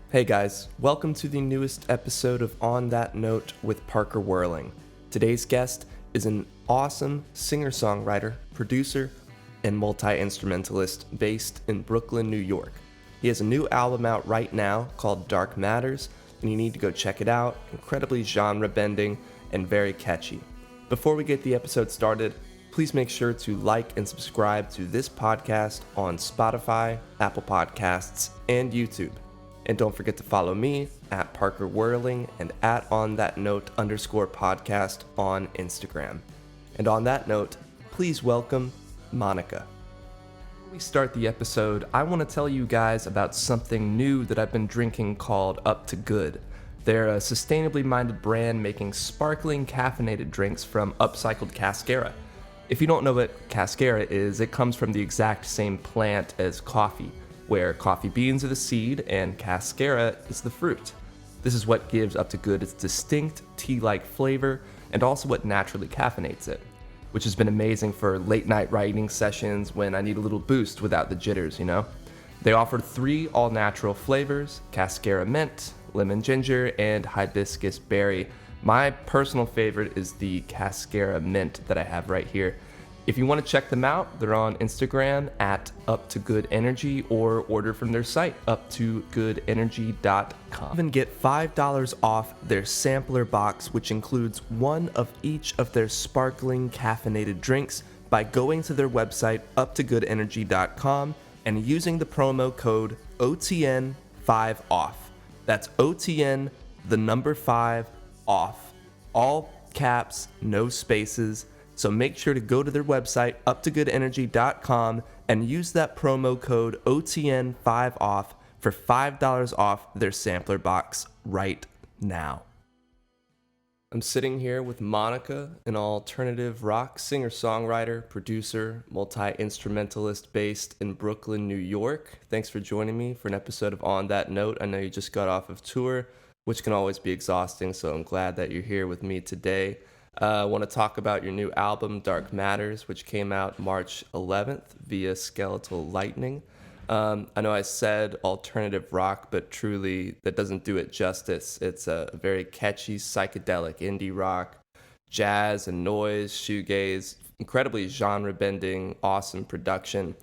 Hey guys, welcome to the newest episode of On That Note with Parker Whirling. Today's guest is an awesome singer-songwriter, producer, and multi-instrumentalist based in Brooklyn, New York. He has a new album out right now called Dark Matters, and you need to go check it out. Incredibly genre-bending and very catchy. Before we get the episode started, please make sure to like and subscribe to this podcast on Spotify, Apple Podcasts, and YouTube. And don't forget to follow me at Parker Whirling and at @onthatnote_podcast on Instagram. And on that note, please welcome Maneka. Before we start the episode, I want to tell you guys about something new that I've been drinking called Up to Good. They're a sustainably minded brand making sparkling caffeinated drinks from upcycled cascara. If you don't know what cascara is, it comes from the exact same plant as coffee, where coffee beans are the seed and cascara is the fruit. This is what gives Up to Good its distinct tea-like flavor and also what naturally caffeinates it, which has been amazing for late night writing sessions when I need a little boost without the jitters, you know? They offer 3 all-natural flavors: cascara mint, lemon ginger, and hibiscus berry. My personal favorite is the cascara mint that I have right here. If you want to check them out, they're on Instagram at UpToGoodEnergy or order from their site, uptogoodenergy.com. Even get $5 off their sampler box, which includes one of each of their sparkling caffeinated drinks, by going to their website, uptogoodenergy.com, and using the promo code OTN5OFF. That's OTN, the number 5, off. All caps, no spaces. So make sure to go to their website, uptogoodenergy.com, and use that promo code OTN5OFF for $5 off their sampler box right now. I'm sitting here with Maneka, an alternative rock singer-songwriter, producer, multi-instrumentalist based in Brooklyn, New York. Thanks for joining me for an episode of On That Note. I know you just got off of tour, which can always be exhausting, so I'm glad that you're here with me today. I want to talk about your new album, Dark Matters, which came out March 11th via Skeletal Lightning. I know I said alternative rock, but truly that doesn't do it justice. It's a very catchy, psychedelic indie rock, jazz and noise, shoegaze, incredibly genre-bending, awesome production.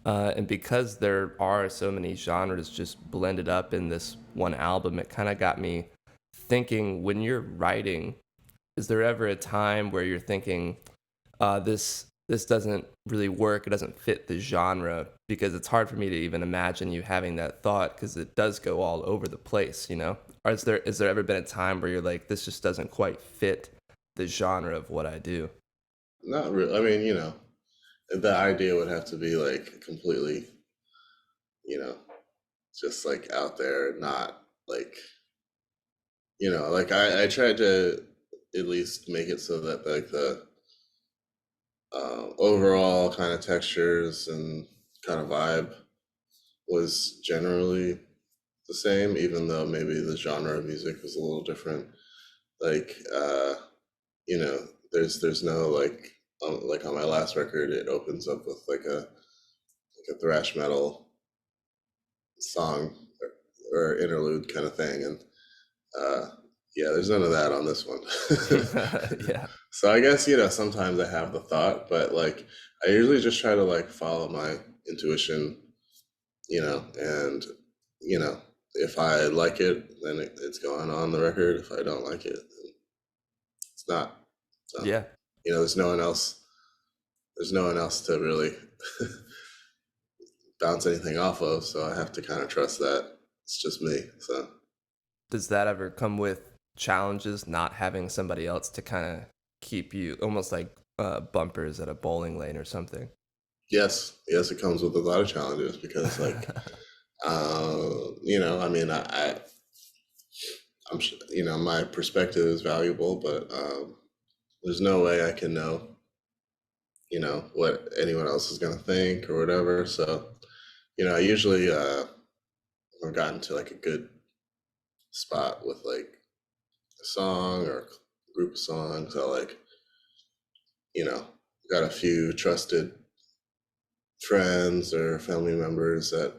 And because there are so many genres just blended up in this one album, it kind of got me thinking, when you're writing, is there ever a time where you're thinking, this doesn't really work, it doesn't fit the genre? Because it's hard for me to even imagine you having that thought, because it does go all over the place, you know? Or is there ever been a time where you're like, this just doesn't quite fit the genre of what I do? Not really. I mean, the idea would have to be like completely, just like out there, not like, like I tried to at least make it so that like the overall kind of textures and kind of vibe was generally the same, even though maybe the genre of music was a little different. Like, you know, there's no like on my last record, it opens up with like a thrash metal song or interlude kind of thing, and uh, yeah, there's none of that on this one. Yeah. So I guess sometimes I have the thought, but like I usually just try to like follow my intuition, and you know if I like it, then it's going on the record. If I don't like it, then it's not. So Yeah. there's no one else. There's no one else to really bounce anything off of, so I have to kind of trust that it's just me. So Does that ever come with challenges, not having somebody else to kind of keep you, almost like bumpers at a bowling lane or something? yes, it comes with a lot of challenges because like I mean, I'm my perspective is valuable, but there's no way I can know what anyone else is going to think or whatever. So I usually I've gotten to like a good spot with like a song or a group of songs. I like you know got a few trusted friends or family members that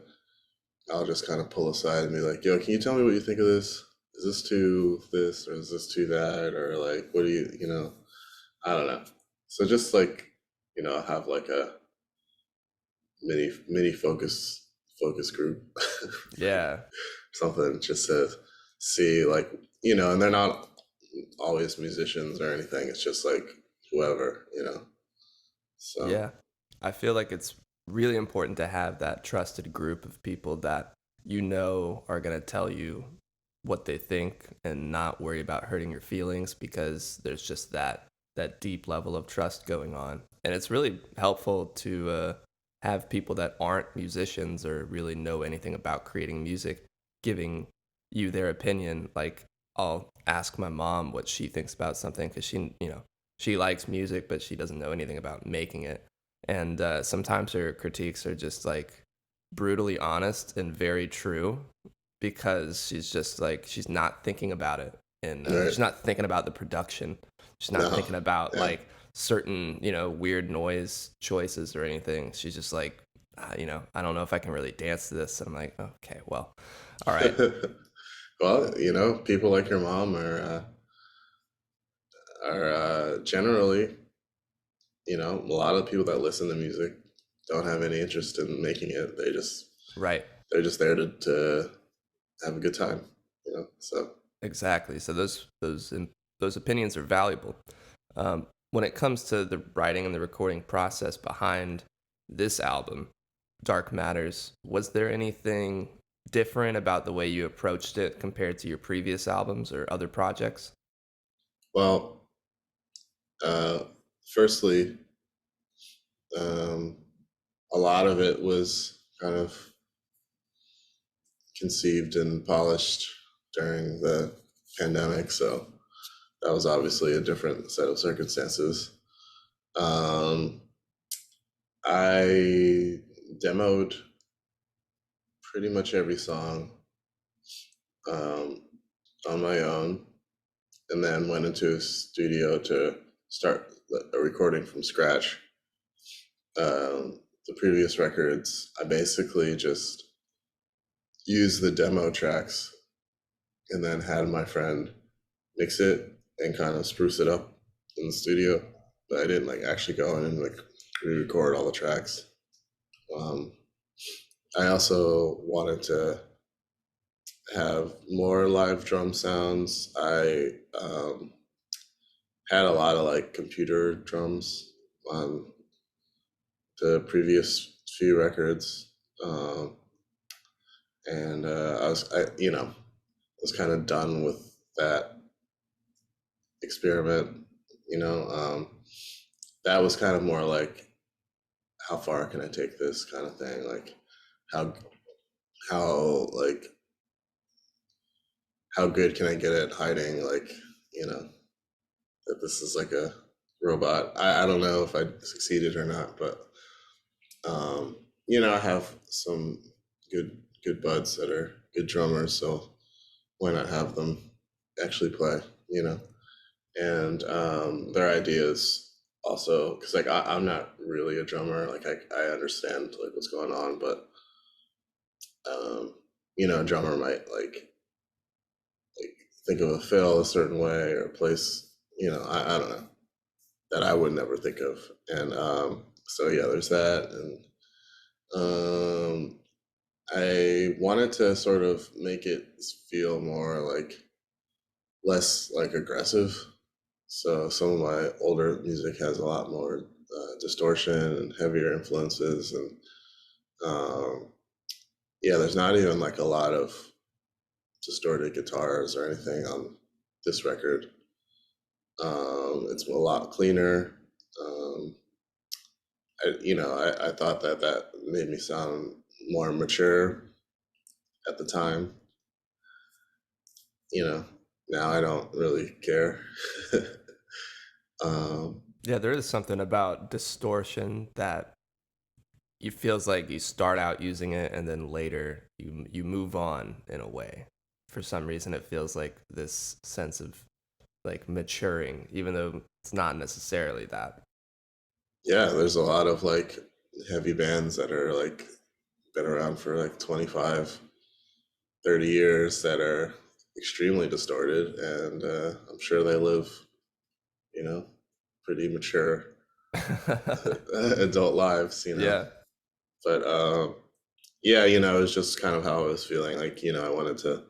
I'll just kind of pull aside and be like, "Yo, can you tell me what you think of this? Is this too this or is this too that or like what do you know?" I don't know. So just like have like a mini focus group, Yeah. something just to see like and they're not always musicians or anything. It's just like whoever. So Yeah. I feel like it's really important to have that trusted group of people that you know are going to tell you what they think and not worry about hurting your feelings, because there's just that deep level of trust going on. And it's really helpful to have people that aren't musicians or really know anything about creating music giving you their opinion. Like, I'll ask my mom what she thinks about something, because she likes music, but she doesn't know anything about making it. And sometimes her critiques are just like brutally honest and very true, because she's just like, she's not thinking about it. And right. she's not thinking about the production. She's not No. thinking about Yeah. like certain, weird noise choices or anything. She's just like, I don't know if I can really dance to this. And I'm like, okay, well, all right. Well, people like your mom are generally, a lot of people that listen to music don't have any interest in making it. Right. They're just there to have a good time. So Exactly. So those opinions are valuable. When it comes to the writing and the recording process behind this album, Dark Matters, was there anything different about the way you approached it compared to your previous albums or other projects? well, uh, firstly, um, a lot of it was kind of conceived and polished during the pandemic, so that was obviously a different set of circumstances. Um, I demoed pretty much every song um, on my own, and then went into a studio to start a recording from scratch. The previous records, I basically just used the demo tracks and then had my friend mix it and kind of spruce it up in the studio. But I didn't like actually go in and like re-record all the tracks. Um, I also wanted to have more live drum sounds. I had a lot of like computer drums on the previous few records, um, and I was kind of done with that experiment. You know, um, that was kind of more like how far can I take this kind of thing, like how like how good can I get at hiding like you know that this is like a robot. I don't know if I succeeded or not, but I have some good buds that are good drummers, so why not have them actually play, you know? And their ideas also, because like I'm not really a drummer, like I understand like what's going on, but um, a drummer might like think of a fill a certain way or place, I don't know that I would never think of, and so yeah, there's that, and um, I wanted to sort of make it feel more like less like aggressive. So some of my older music has a lot more distortion and heavier influences, and um, yeah, there's not even like a lot of distorted guitars or anything on this record. It's a lot cleaner. Um, I thought that made me sound more mature at the time. You know, now I don't really care. um, Yeah, there is something about distortion that you feels like you start out using it and then later you move on in a way. For some reason it feels like this sense of like maturing, even though it's not necessarily that. yeah, there's a lot of like heavy bands that are like been around for like 25, 30 years that are extremely distorted, and I'm sure they live, you know, pretty mature adult lives, you know. Yeah. But yeah, you know, it was just kind of how I was feeling. Like, you know, I wanted to,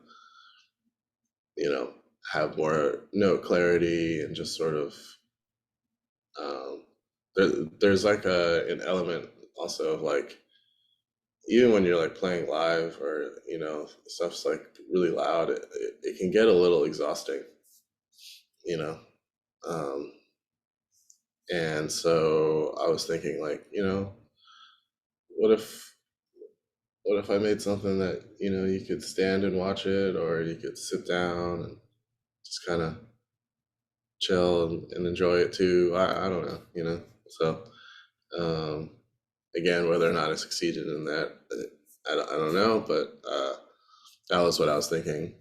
you know, have more note clarity and just sort of um, there's like an element also of like even when you're like playing live or you know stuff's like really loud, it can get a little exhausting, you know. Um, and so I was thinking like, you know, what if what if I made something that you know you could stand and watch it, or you could sit down and just kind of chill and enjoy it too. I don't know, you know. So um, again, whether or not I succeeded in that, I don't know. But that was what I was thinking.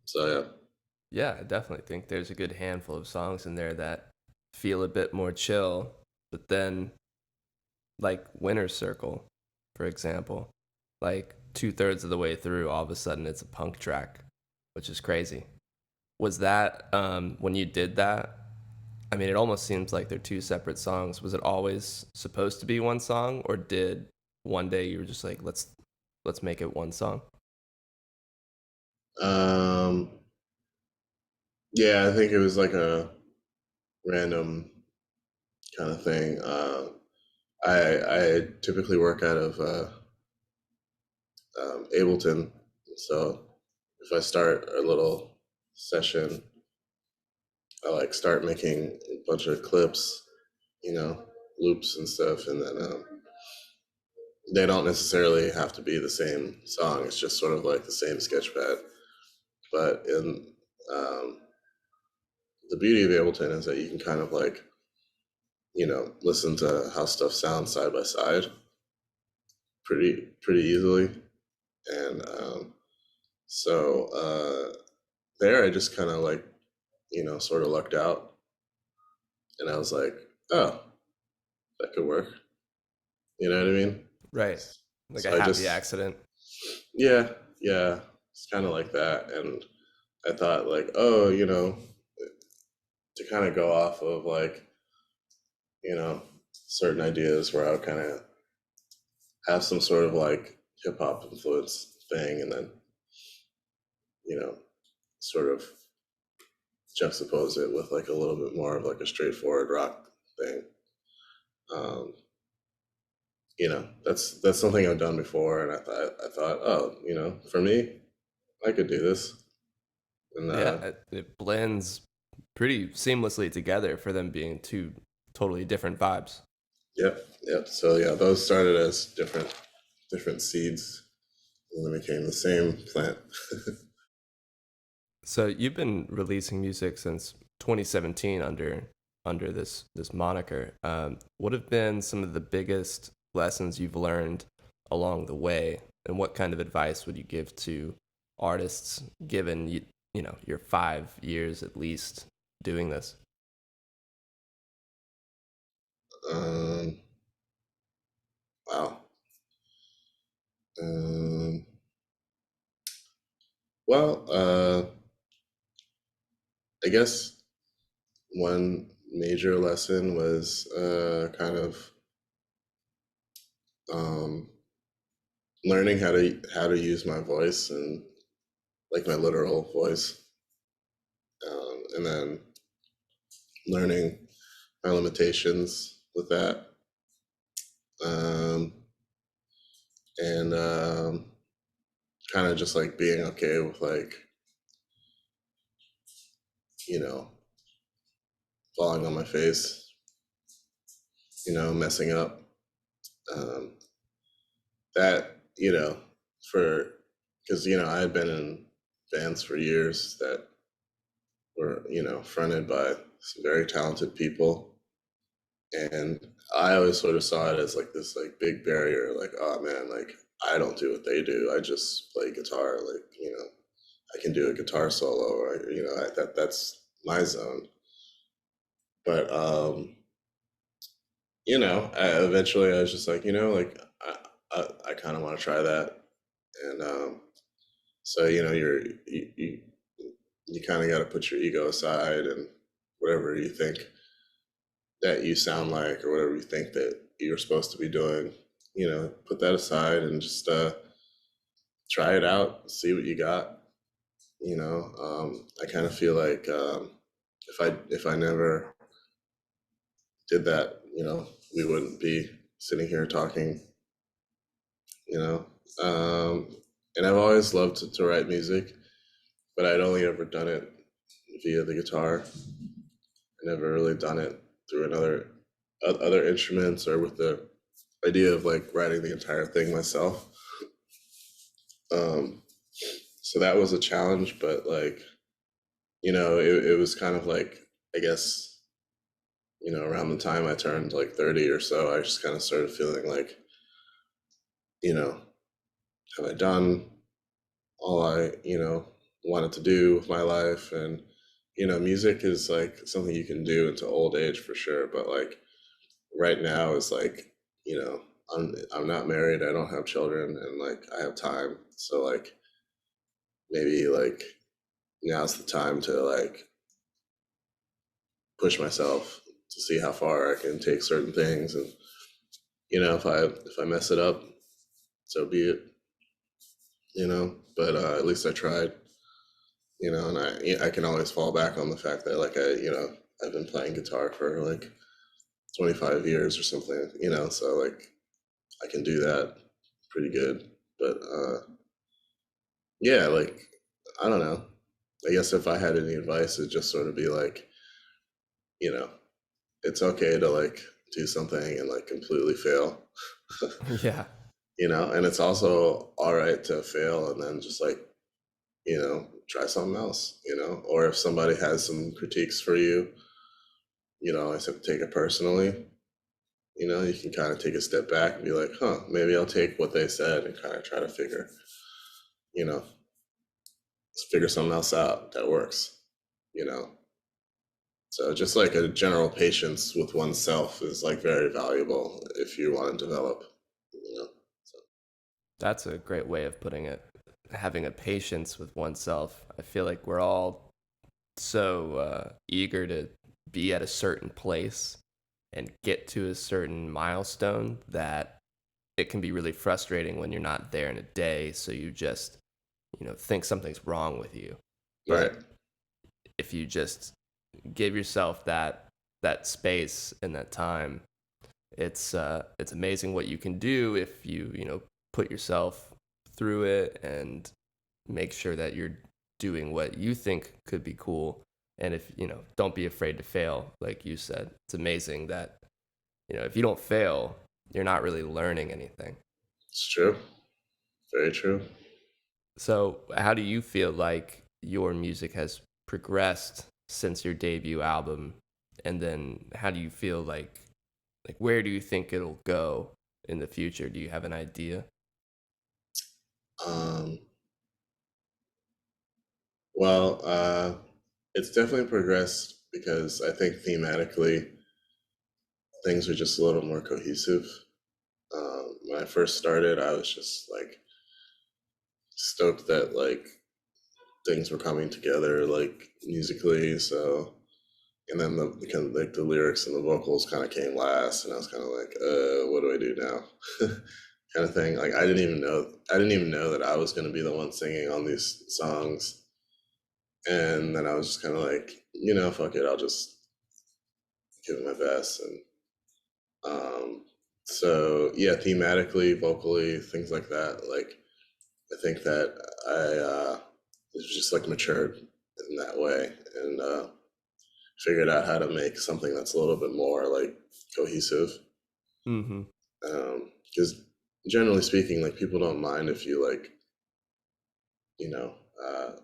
So yeah. Yeah, I definitely think there's a good handful of songs in there that feel a bit more chill, but then like Winter Circle, for example, like 2/3 of the way through, all of a sudden it's a punk track, which is crazy. Was that when you did that? I mean, it almost seems like they're two separate songs. Was it always supposed to be one song, or did one day you were just like, let's make it one song? Um, yeah, I think it was like a random kind of thing. I typically work out of Ableton, so if I start a little session, I like start making a bunch of clips, you know, loops and stuff, and then they don't necessarily have to be the same song. It's just sort of like the same sketch pad. But in um, the beauty of Ableton is that you can kind of like, you know, listen to how stuff sounds side by side pretty easily. And so there, I just kind of like, you know, sort of lucked out, and I was like, oh, that could work. You know what I mean? Right. Like a So I happy just, accident. yeah, yeah, it's kind of like that. And I thought like, oh, you know, to kind of go off of like, you know, certain ideas where I would kind of have some sort of like hip hop influence thing, and then you know, sort of juxtapose it with like a little bit more of like a straightforward rock thing. Um, you know, that's something I've done before, and I thought, oh, you know, for me, I could do this, and Yeah, it blends pretty seamlessly together for them being two totally different vibes. yep, yep. So yeah, those started as different seeds, and then became the same plant. So you've been releasing music since 2017 under this moniker. What have been some of the biggest lessons you've learned along the way, and what kind of advice would you give to artists given you know your 5 years at least doing this? um, wow. Um, well, I guess one major lesson was kind of um, learning how to use my voice and like my literal voice, and then learning my limitations with that, um, and kind of just like being okay with like you know falling on my face, you know, messing up. Um, that you know for because you know I had been in bands for years that were you know fronted by some very talented people, and I always sort of saw it as like this like big barrier, like oh man, like I don't do what they do, I just play guitar, like you know I can do a guitar solo, or you know that's my zone. But you know eventually I was just like you know like I kind of want to try that. And so you kind of got to put your ego aside and whatever you think that you sound like or whatever you think that you're supposed to be doing, put that aside and just try it out, see what you got. I kind of feel like if I never did that, we wouldn't be sitting here talking, you know. Um, and I've always loved to write music, but I'd only ever done it via the guitar. I never really done it through other instruments or with the idea of like writing the entire thing myself. Um, so that was a challenge, but like, it was kind of like, I guess, around the time I turned like 30 or so, I just kind of started feeling like, you know, have I done all I, wanted to do with my life? And, music is like something you can do into old age for sure. But like right now is like, you know, I'm not married, I don't have children, and like I have time. So like maybe like now's the time to like push myself to see how far I can take certain things. And if I mess it up, so be it. But at least I tried. And I can always fall back on the fact that like I've been playing guitar for like 25 years or something. So like I can do that pretty good. But yeah, like I don't know. I guess if I had any advice, it'd just sort of be like, you know, it's okay to like do something and like completely fail. Yeah. And it's also all right to fail and then just like, try something else, or if somebody has some critiques for you, I said take it personally. You can kind of take a step back and be like, huh, maybe I'll take what they said and kind of try to you know, figure something else out that works, you know. So just like a general patience with oneself is like very valuable if you want to develop, you know. So, That's a great way of putting it. Having a patience with oneself. I feel like we're all so eager to be at a certain place and get to a certain milestone that it can be really frustrating when you're not there in a day. So you just, think something's wrong with you. right. But if you just give yourself that space and that time, it's amazing what you can do if you put yourself through it and make sure that you're doing what you think could be cool. And if don't be afraid to fail, like you said. It's amazing that if you don't fail, you're not really learning anything. It's true. Very true. So how do you feel like your music has progressed since your debut album? And then how do you feel like where do you think it'll go in the future? Do you have an idea? Um, well, it's definitely progressed because I think thematically things are just a little more cohesive. When I first started, I was just like stoked that like things were coming together like musically. So, and then the kind of like the lyrics and the vocals kind of came last, and I was kind of like, what do I do now? Kind of thing. Like I didn't even know that I was going to be the one singing on these songs, and then I was just kind of like, fuck it, I'll just give it my best. And so yeah, thematically, vocally, things like that. Like I think that I was just like matured in that way and figured out how to make something that's a little bit more like cohesive. Mm-hmm. Because generally speaking, like people don't mind if you like, you know,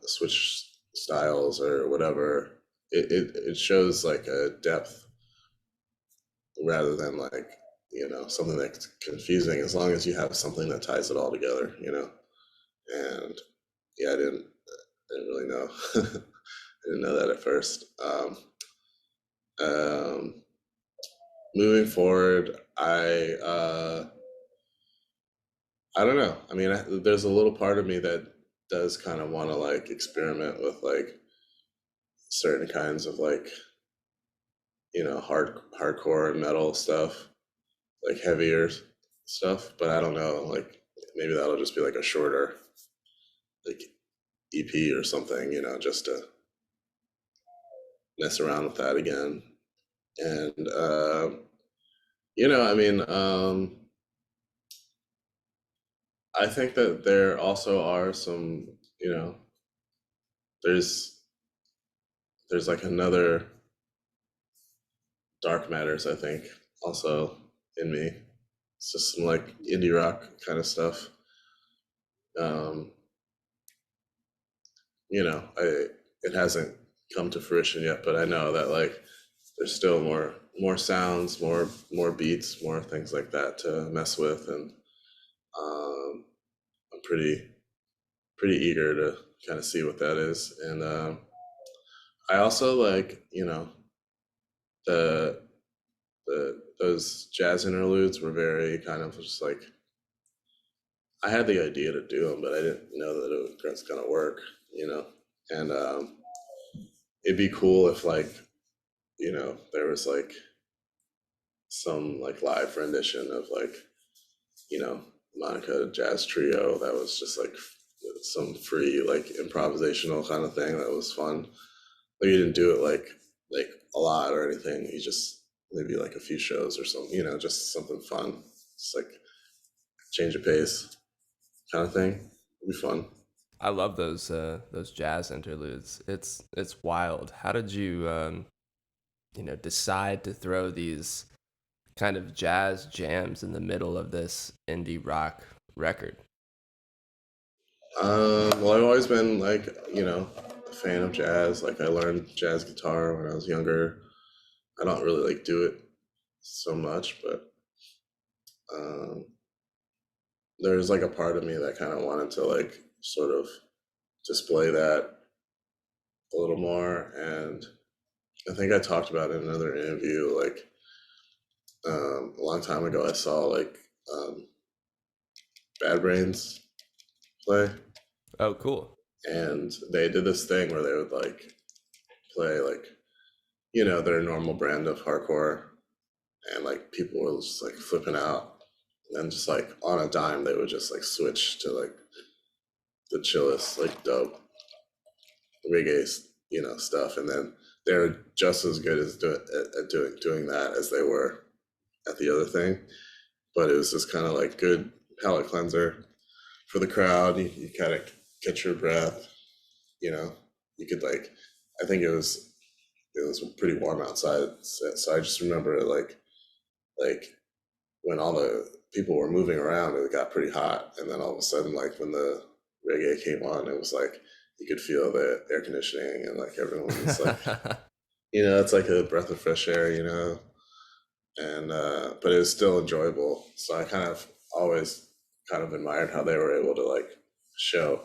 switch styles or whatever. It shows like a depth rather than like, something that's confusing as long as you have something that ties it all together. And yeah, I didn't really know. I didn't know that at first. Um, Moving forward, I don't know. I mean, there's a little part of me that does kind of want to like experiment with like certain kinds of like, hardcore and metal stuff, like heavier stuff. But I don't know. Like maybe that'll just be like a shorter like EP or something, just to mess around with that again. And I mean, I think that there also are some, you know, there's there's like another dark matters, I think, also in me. It's just some like indie rock kind of stuff. Um, I it hasn't come to fruition yet, but I know that like there's still more sounds, more beats, more things like that to mess with, and um, I'm pretty eager to kind of see what that is. And I also like the those jazz interludes were very kind of just like I had the idea to do them, but I didn't know that it was gonna work, you know. And it'd be cool if like there was like some like live rendition of like you know Monica jazz trio that was just like some free like improvisational kind of thing that was fun. Like you didn't do it like a lot or anything. You just maybe like a few shows or something, just something fun. Just like change of pace kind of thing. It'd be fun. I love those jazz interludes. It's wild. How did you decide to throw these kind of jazz jams in the middle of this indie rock record? Well, I've always been like, a fan of jazz. Like I learned jazz guitar when I was younger. I don't really like do it so much, but um, there's like a part of me that kind of wanted to like sort of display that a little more. And I think I talked about it in another interview. Like a long time ago, I saw like um, Bad Brains play, Oh, cool. and they did this thing where they would like play like their normal brand of hardcore, and like people were just like flipping out, and then just like on a dime they would just like switch to like the chillest like dub reggae stuff, and then they're just as good as at doing that as they were at the other thing. But it was just kind of like good palate cleanser for the crowd. You kind of catch your breath, you know. You could like, I think it was pretty warm outside, so I just remember it like when all the people were moving around, it got pretty hot, and then all of a sudden, like when the reggae came on, it was like you could feel the air conditioning, and like everyone was like, it's like a breath of fresh air, and but it was still enjoyable. So I kind of always kind of admired how they were able to like show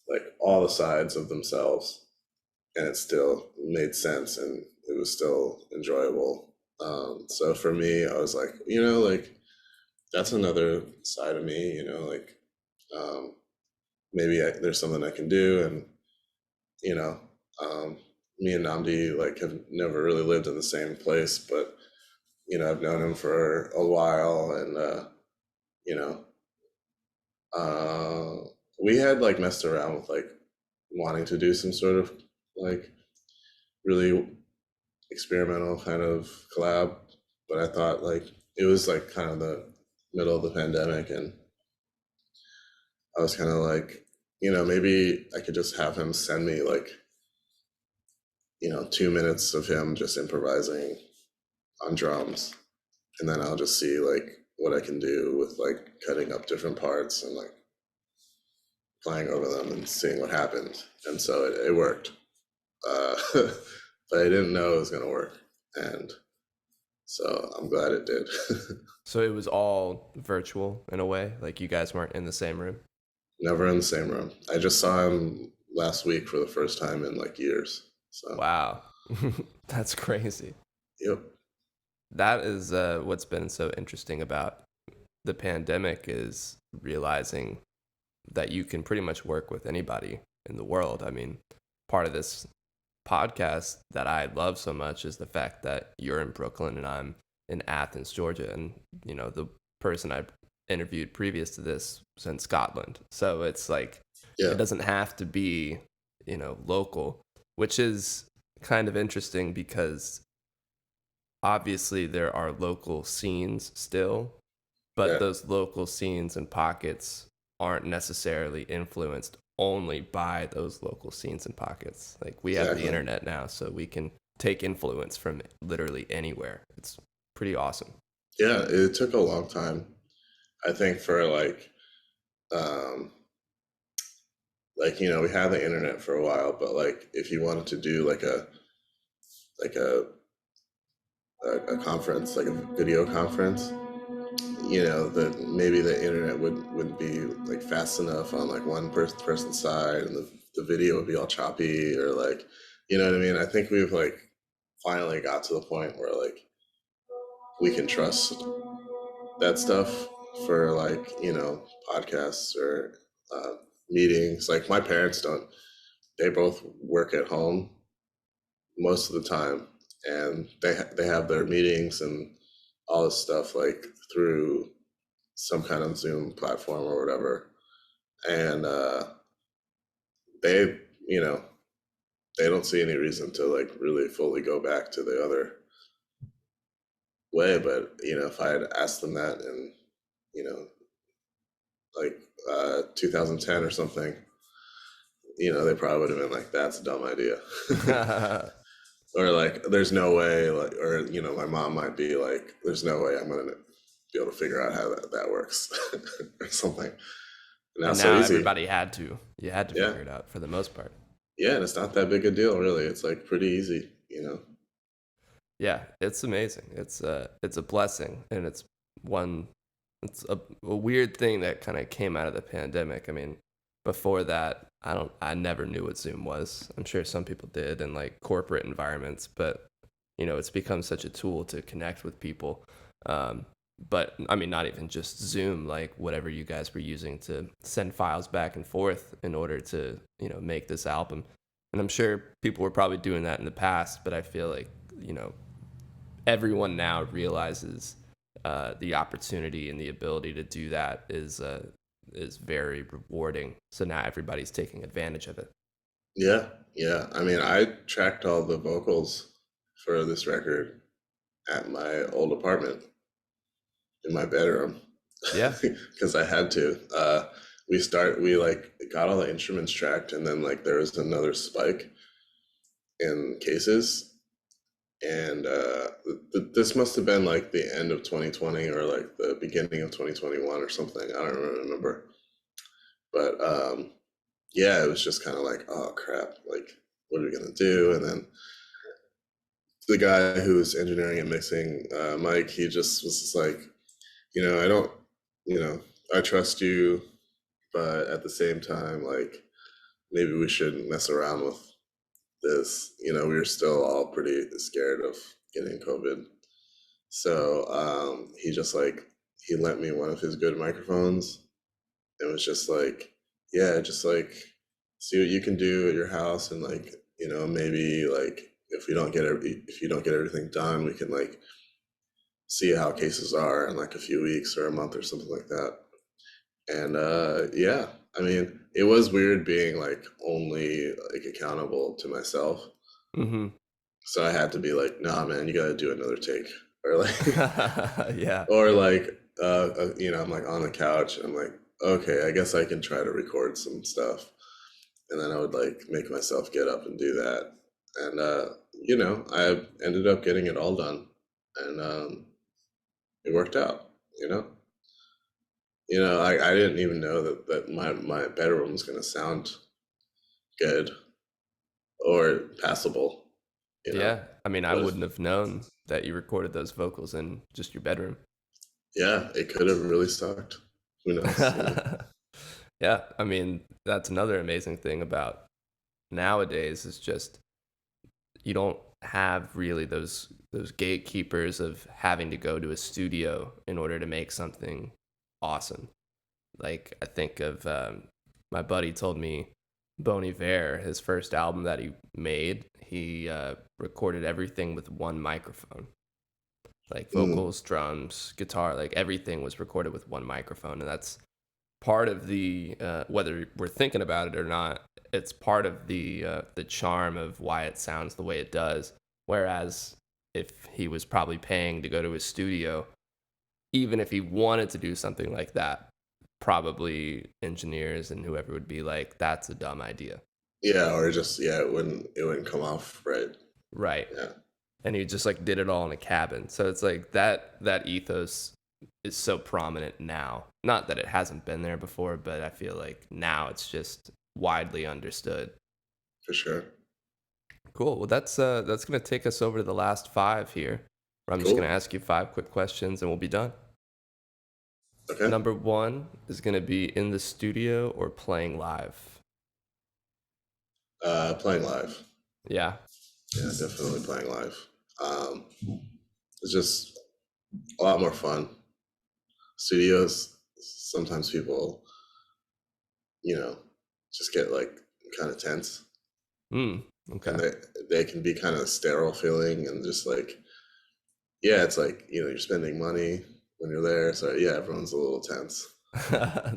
like all the sides of themselves, and it still made sense, and it was still enjoyable. So for me, I was like, like that's another side of me, like um, maybe there's something I can do, and you know, um, me and Namdi like have never really lived in the same place, but I've known him for a while, and you know, uh, we had like messed around with like wanting to do some sort of like really experimental kind of collab, but I thought like it was like kind of the middle of the pandemic, and I was kind of like, maybe I could just have him send me like, 2 minutes of him just improvising on drums, and then I'll just see like what I can do with like cutting up different parts and like playing over them and seeing what happened. And so it worked. Uh, but I didn't know it was going to work. And so I'm glad it did. So it was all virtual in a way, like you guys weren't in the same room. Never in the same room. I just saw him last week for the first time in like years. So, Wow. That's crazy. yep. That is what's been so interesting about the pandemic is realizing that you can pretty much work with anybody in the world. I mean, part of this podcast that I love so much is the fact that you're in Brooklyn and I'm in Athens, Georgia, and the person I interviewed previous to this was in Scotland. So it's like Yeah, it doesn't have to be, local, which is kind of interesting because obviously there are local scenes still, but yeah, those local scenes and pockets aren't necessarily influenced only by those local scenes and pockets. Like we have the exactly. internet now, so we can take influence from literally anywhere. It's pretty awesome. Yeah, it took a long time, I think, for um, we had the internet for a while, but like if you wanted to do like a conference, like a video conference, that maybe the internet wouldn't be like fast enough on like person's side, and the video would be all choppy, or like, you know what I mean? I think we've like finally got to the point where like we can trust that stuff for like, podcasts or uh, meetings. Like my parents don't, they both work at home most of the time, and they have their meetings and all this stuff like through some kind of Zoom platform or whatever. And they, you know, they don't see any reason to like really fully go back to the other way. But if I had asked them that in, you know, like 2010 or something, they probably would have been like, "That's a dumb idea," or like, "There's no way," like, or my mom might be like, "There's no way I'm gonna be able to figure out how that works," or something. Now And so now easy. everybody you had to Yeah, figure it out for the most part. yeah, and it's not that big a deal, really. It's like pretty easy. Yeah, it's amazing. It's a blessing, and one it's a weird thing that kind of came out of the pandemic. I mean, before that, I never knew what Zoom was. I'm sure some people did in like corporate environments, but it's become such a tool to connect with people. Um, but I mean, not even just Zoom, like whatever you guys were using to send files back and forth in order to, make this album. And I'm sure people were probably doing that in the past, but I feel like, you know, everyone now realizes the opportunity and the ability to do that is very rewarding. So now everybody's taking advantage of it. Yeah, yeah. I mean, I tracked all the vocals for this record at my old apartment in my bedroom Yeah. because I had to. We like got all the instruments tracked, and then like there was another spike in cases, and this must have been like the end of 2020 or like the beginning of 2021 or something. I don't really remember, but yeah, it was just kind of like, oh crap, like what are we gonna do? And then the guy who was engineering and mixing, Mike, he just was just like, I don't, you know, I trust you, but at the same time, like maybe we shouldn't mess around with this. We were still all pretty scared of getting COVID. So he just like, he lent me one of his good microphones. It was just like, yeah, just like see what you can do at your house, and like, maybe like if you don't get everything done, we can like see how cases are in like a few weeks or a month or something like that. And yeah, I mean, it was weird being like only like accountable to myself. Mm-hmm. So I had to be like, nah, man, you got to do another take, or like, Yeah. or like, I'm like on the couch. I'm like, okay, I guess I can try to record some stuff, and then I would like make myself get up and do that. And I ended up getting it all done, and it worked out. You know, I didn't even know that my bedroom was gonna sound good or passable. You know, Yeah. I mean, I but wouldn't have known that you recorded those vocals in just your bedroom. yeah, it could have really sucked. Who knows? Yeah. I mean, that's another amazing thing about nowadays is just you don't have really those gatekeepers of having to go to a studio in order to make something awesome. Like I think of my buddy told me Bon Iver, his first album that he made, he recorded everything with one microphone. Like Mm, vocals, drums, guitar, like everything was recorded with one microphone, and that's part of the whether we're thinking about it or not. It's part of the charm of why it sounds the way it does. Whereas if he was probably paying to go to his studio, even if he wanted to do something like that, probably engineers and whoever would be like, "That's a dumb idea." yeah, or just yeah, it wouldn't come off right. Right. Yeah, And he just like did it all in a cabin. So it's like that ethos is so prominent now. Not that it hasn't been there before, but I feel like now it's just widely understood. for sure. Cool. Well, that's gonna take us over to the last five here. Where I'm just gonna Cool. ask you five quick questions and we'll be done. Okay. Number one is gonna be in the studio or playing live. Playing live. Yeah. Yeah, definitely playing live. Um, it's just a lot more fun. Studios, sometimes people, you know, just get like kind of tense, Hmm. and Okay. they can be kind of sterile feeling, and just like yeah, it's like you're spending money when you're there, so yeah, everyone's a little tense.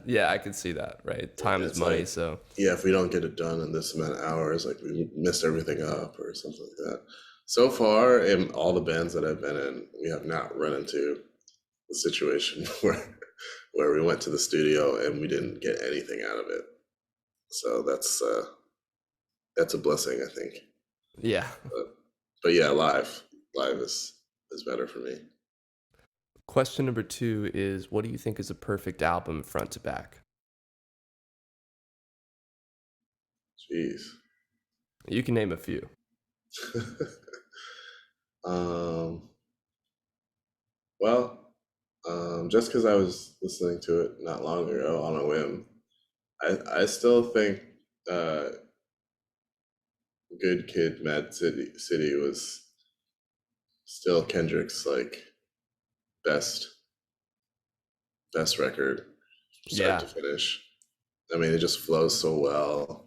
Yeah, I can see that. Right. Time is It's money, like so yeah, if we don't get it done in this amount of hours, like we messed everything up or something like that. So far, in all the bands that I've been in, we have not run into the situation where we went to the studio and we didn't get anything out of it. So that's a blessing, I think. yeah. But but yeah, live is better for me. Question number two is, what do you think is a perfect album front to back? Jeez. You can name a few. um, well, just because I was listening to it not long ago on a whim, I still think uh, Good Kid, Mad City was still Kendrick's like best best record, start Yeah. to finish. I mean, it just flows so well.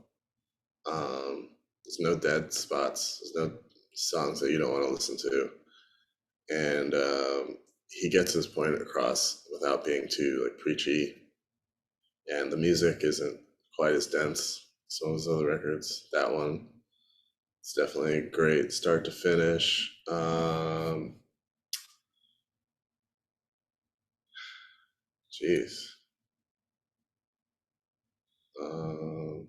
There's no dead spots. There's no songs that you don't want to listen to, and he gets his point across without being too like preachy. And the music isn't quite as dense. as Some of his other records. That one, it's definitely a great start to finish. Jeez. Um,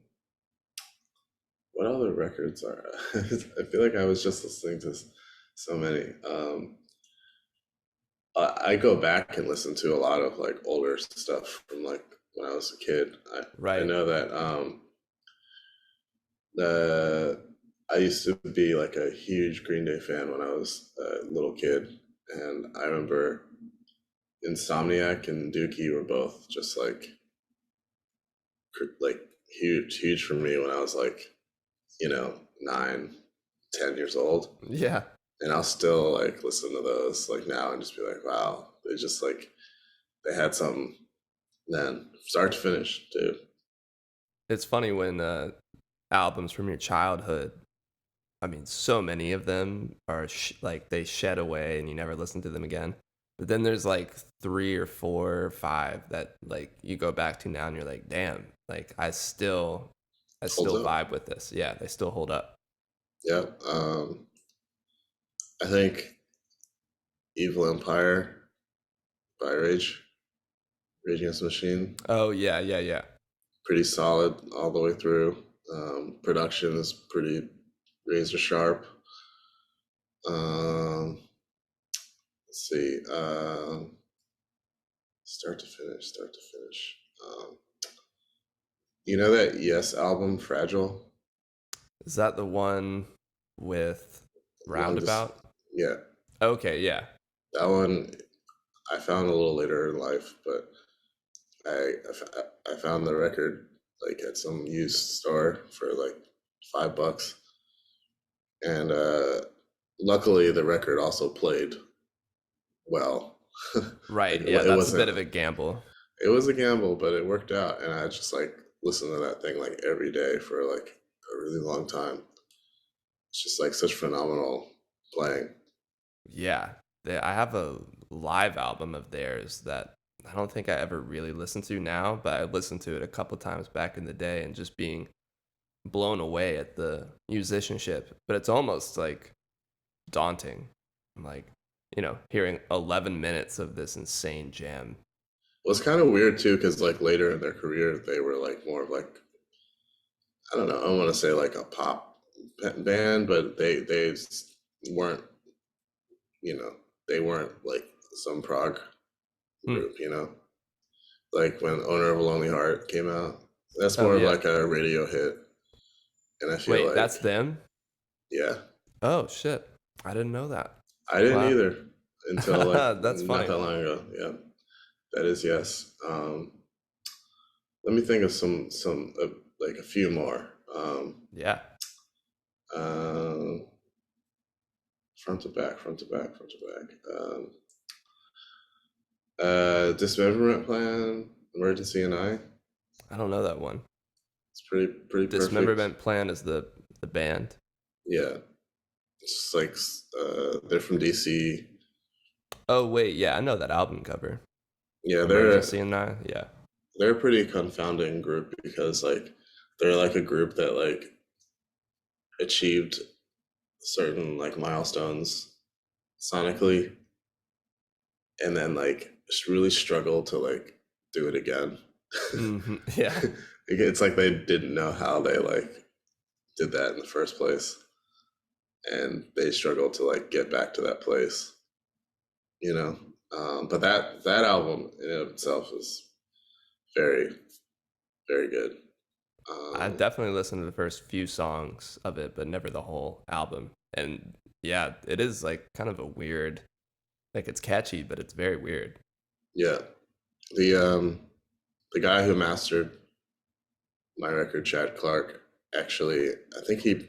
what other records are? I feel like I was just listening to so many. I go back and listen to a lot of like older stuff from like when I was a kid. I Right. know that the I used to be like a huge Green Day fan when I was a little kid, and I remember Insomniac and Dookie were both just like huge for me when I was like 9, 10 years old, Yeah. and I'll still like listen to those like now and just be like, wow, they just like they had some then start to finish too. It's funny when albums from your childhood, I mean, so many of them are like they shed away and you never listen to them again. But then there's like three or four or five that like you go back to now and you're like, damn, like I Holds still up. vibe with this. Yeah, they still hold up. Yeah. I think Evil Empire by Rage Against the Machine, Oh yeah, yeah, yeah. pretty solid all the way through. Production is pretty razor sharp. Um, let's see. Start to finish. You know that Yes album, Fragile? Is that the one with Long dis Roundabout? Yeah, Okay, yeah. that one I found a little later in life, but I found the record like at some used store for like $5, and luckily the record also played well. Like Right. Yeah, it that's a bit wasn't of a gamble. it was a gamble, but it worked out, and I just like listened to that thing like every day for like a really long time. It's just like such phenomenal playing. Yeah, I have a live album of theirs that I don't think I ever really listened to now, but I listened to it a couple times back in the day and just being blown away at the musicianship. But it's almost like daunting. Like, hearing 11 minutes of this insane jam. Well, it's kind of weird too, because like later in their career, they were like more of like, I don't know, I don't want to say like a pop band, but weren't, you know, they weren't like some prog Hmm. group, you know, like when Owner of a Lonely Heart came out. That's Oh, more of yeah. like a radio hit, and I feel Wait, like, that's them? yeah, Oh, shit. I didn't know that. I didn't Wow. either until like That's not funny. that long ago. Yeah, that is yes. Let me think of some like a few more. Yeah. Um, front to back, front to back, front to back. Dismemberment Plan, Emergency and I. I don't know that one. It's pretty perfect. Dismemberment Plan is the band. Yeah, it's like they're from DC. Oh, wait. Yeah, I know that album cover. Yeah, Emergency and I. Yeah. they're a pretty confounding group because like they're like a group that like achieved certain like milestones sonically, and then like just really struggle to like do it again. Yeah. It's like they didn't know how they like did that in the first place, and they struggle to like get back to that place, you know. But that album in itself is very very good. I Um, definitely listened to the first few songs of it, but never the whole album. And yeah, it is like kind of a weird, like it's catchy, but it's very weird. yeah, the guy who mastered my record, Chad Clark, actually, I think he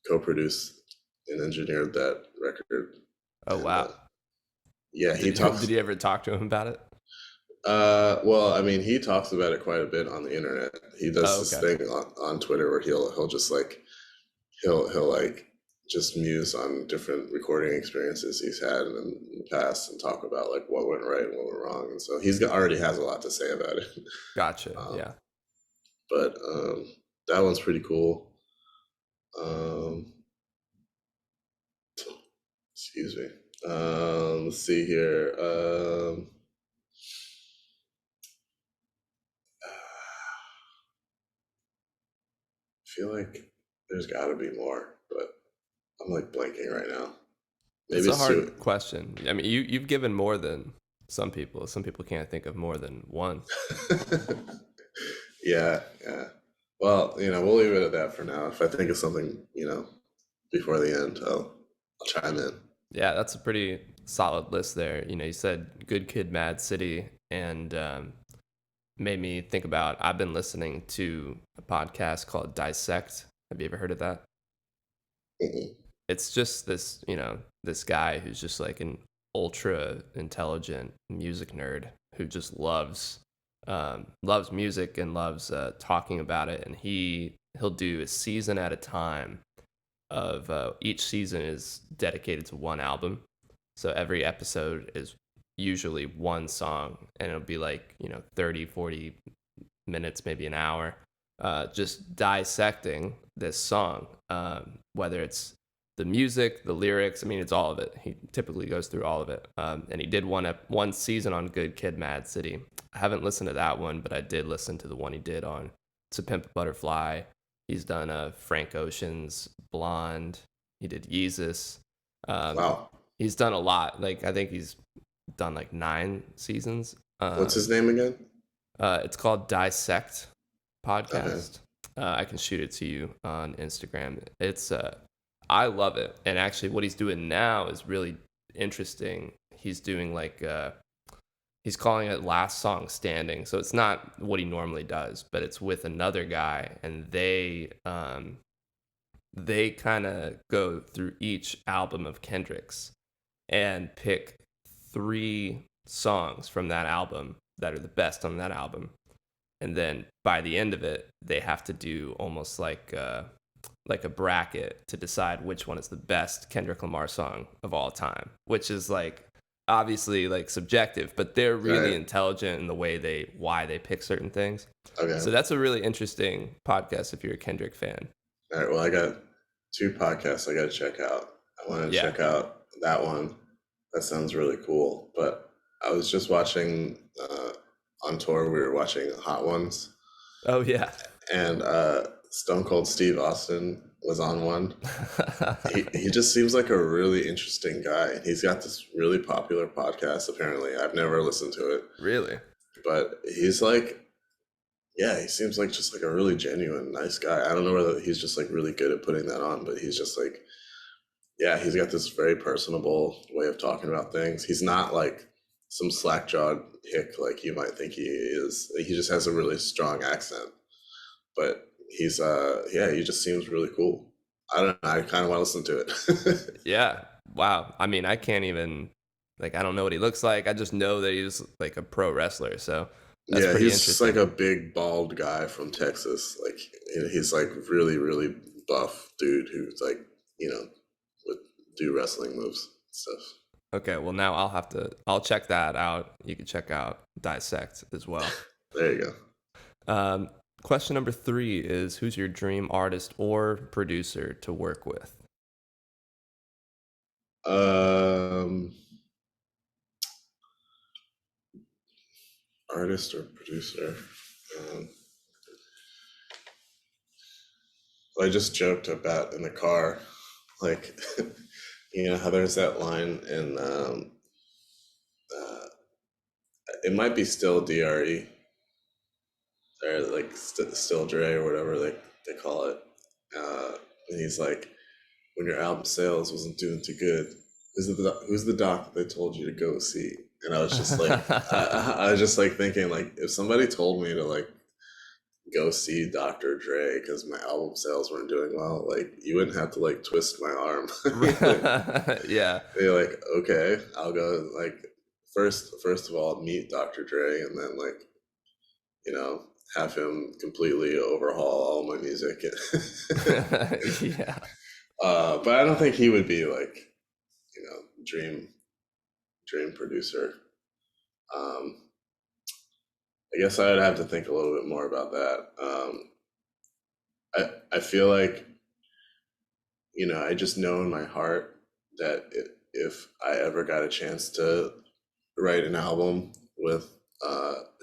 co-produced and engineered that record, Oh, and wow. yeah, he Did talks. you ever talk to him about it? Well, I mean, he talks about it quite a bit on the internet. He does Oh, this okay. thing on Twitter where he'll just like he'll like just muse on different recording experiences he's had in the past and talk about like what went right and what went wrong. And so already has a lot to say about it. Gotcha. Um, Yeah. but that one's pretty cool. Um, excuse me. Let's see here. I feel like there's got to be more, but I'm like blanking right now. It's Maybe a it's too. hard question. I mean, you've given more than some people. Some people can't think of more than one. Yeah, yeah. Well, we'll leave it at that for now. If I think of something, before the end, I'll chime in. Yeah, that's a pretty solid list there. You said Good Kid, Mad City, and made me think about. I've been listening to a podcast called Dissect. Have you ever heard of that? Mm-mm. It's just this guy who's just like an ultra intelligent music nerd who just loves music and loves talking about it, and he'll do a season at a time of each season is dedicated to one album. So every episode is usually one song, and it'll be like 30, 40 minutes, maybe an hour, just dissecting this song, whether it's the music, the lyrics. I mean, it's all of it. He typically goes through all of it. And he did one season on Good Kid, Mad City. I haven't listened to that one, but I did listen to the one he did on To Pimp a Butterfly. He's done Frank Ocean's Blonde. He did Yeezus. Um, Wow. he's done a lot. Like I think he's done like 9 seasons. What's his name again? It's called Dissect Okay. Podcast. I can shoot it to you on Instagram. It's I love it, and actually, what he's doing now is really interesting. He's doing like he's calling it Last Song Standing, so it's not what he normally does, but it's with another guy, and they kind of go through each album of Kendrick's and pick 3 songs from that album that are the best on that album. And then by the end of it, they have to do almost like a bracket to decide which one is the best Kendrick Lamar song of all time, which is like obviously like subjective, but they're really intelligent in the way why they pick certain things. Okay. So that's a really interesting podcast if you're a Kendrick fan. All right. Well, I got 2 podcasts I got to check out. I want to check out that one. That sounds really cool. But I was just watching on tour. We were watching Hot Ones. Oh yeah. And Stone Cold Steve Austin was on one. he just seems like a really interesting guy. He's got this really popular podcast. Apparently, I've never listened to it. Really? But he's like, yeah, he seems like just like a really genuine, nice guy. I don't know whether he's just like really good at putting that on, but he's just like, yeah, he's got this very personable way of talking about things. He's not like some slack-jawed hick like you might think he is. He just has a really strong accent. But he's he just seems really cool. I don't know, I kind of want to listen to it. Yeah. Wow. I mean, I can't even I don't know what he looks like. I just know that he's like a pro wrestler. So that's pretty he's interesting. Just like a big bald guy from Texas. Like he's like really, really buff dude who's like, would do wrestling moves and stuff. Okay, well now I'll check that out. You can check out Dissect as well. There you go. Question number 3 is, who's your dream artist or producer to work with? Artist or producer? Well, I just joked about in the car, like, how there's that line in, it might be Still DRE, or like Still Dre or whatever they call it. And he's like, when your album sales wasn't doing too good, who's the doc that they told you to go see? And I was just like, I was just like thinking, like, if somebody told me to like go see Dr. Dre because my album sales weren't doing well, like, you wouldn't have to like twist my arm. Yeah. You're like, okay, I'll go. Like, first of all, meet Dr. Dre, and then like, have him completely overhaul all my music. Yeah. But I don't think he would be like, dream producer. I guess I would have to think a little bit more about that. I feel like, I just know in my heart that if I ever got a chance to write an album with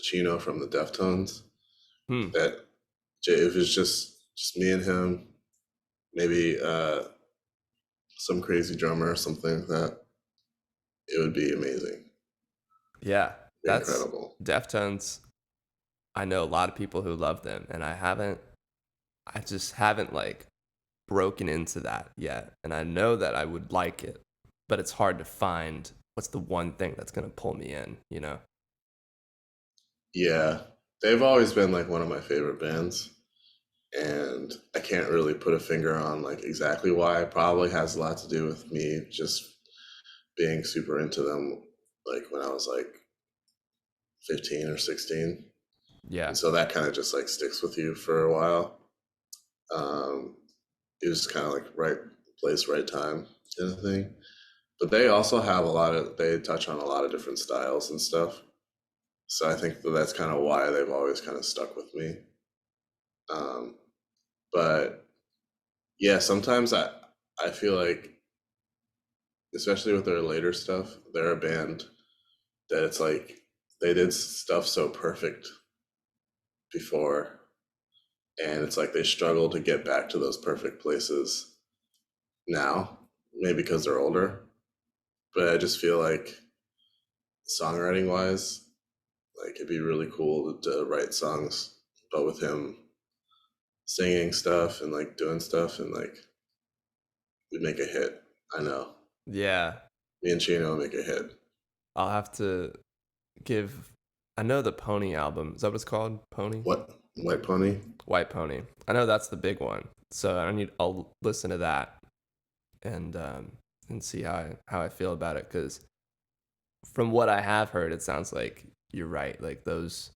Chino from the Deftones, that if it's just me and him, maybe some crazy drummer or something like that, it would be amazing. Yeah, that's incredible. Deftones. I know a lot of people who love them, and I just haven't like broken into that yet. And I know that I would like it, but it's hard to find what's the one thing that's going to pull me in, Yeah, they've always been like one of my favorite bands, and I can't really put a finger on like exactly why. It probably has a lot to do with me just being super into them, like when I was like 15 or 16. Yeah. And so that kind of just like sticks with you for a while. It was kind of like right place, right time kind of thing. But they also have they touch on a lot of different styles and stuff. So I think that's kind of why they've always kind of stuck with me. But yeah, sometimes I feel like, especially with their later stuff, they're a band that it's like they did stuff so perfect before, and it's like they struggle to get back to those perfect places now, maybe because they're older. But I just feel like songwriting wise, like it'd be really cool to write songs, but with him singing stuff and like doing stuff, and like we'd make a hit. I know. Yeah. Me and Chino make a hit. I'll have to I know the Pony album. Is that what it's called? Pony? What? White Pony? White Pony. I know that's the big one. So I'll listen to that and see how I feel about it, because from what I have heard, it sounds like you're right. Like those,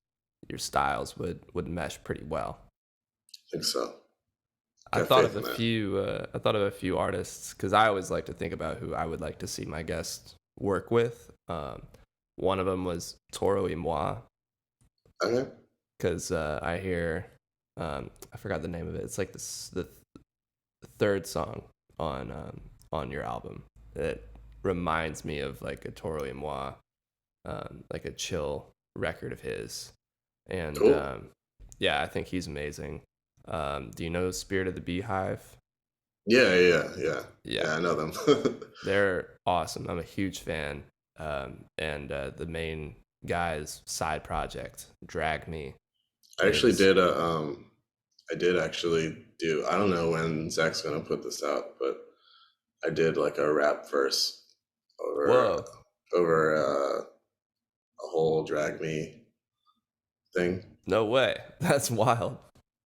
your styles would mesh pretty well. I think so. I Got thought of faith a in that. few. I thought of a few artists because I always like to think about who I would like to see my guests work with. One of them was Toro y Moi Okay. because I hear I forgot the name of it. It's like the third song on your album. It reminds me of like a Toro y Moi, like a chill record of his, and Cool. yeah, I think he's amazing. Do you know Spirit of the Beehive? Yeah. Yeah, Yeah, I know them. they're awesome. I'm a huge fan. And the main guy's side project, Drag Me, I actually is did I did actually do, I don't know when Zach's gonna put this out, but I did like a rap verse over whoa, a whole Drag Me thing. no way. That's wild.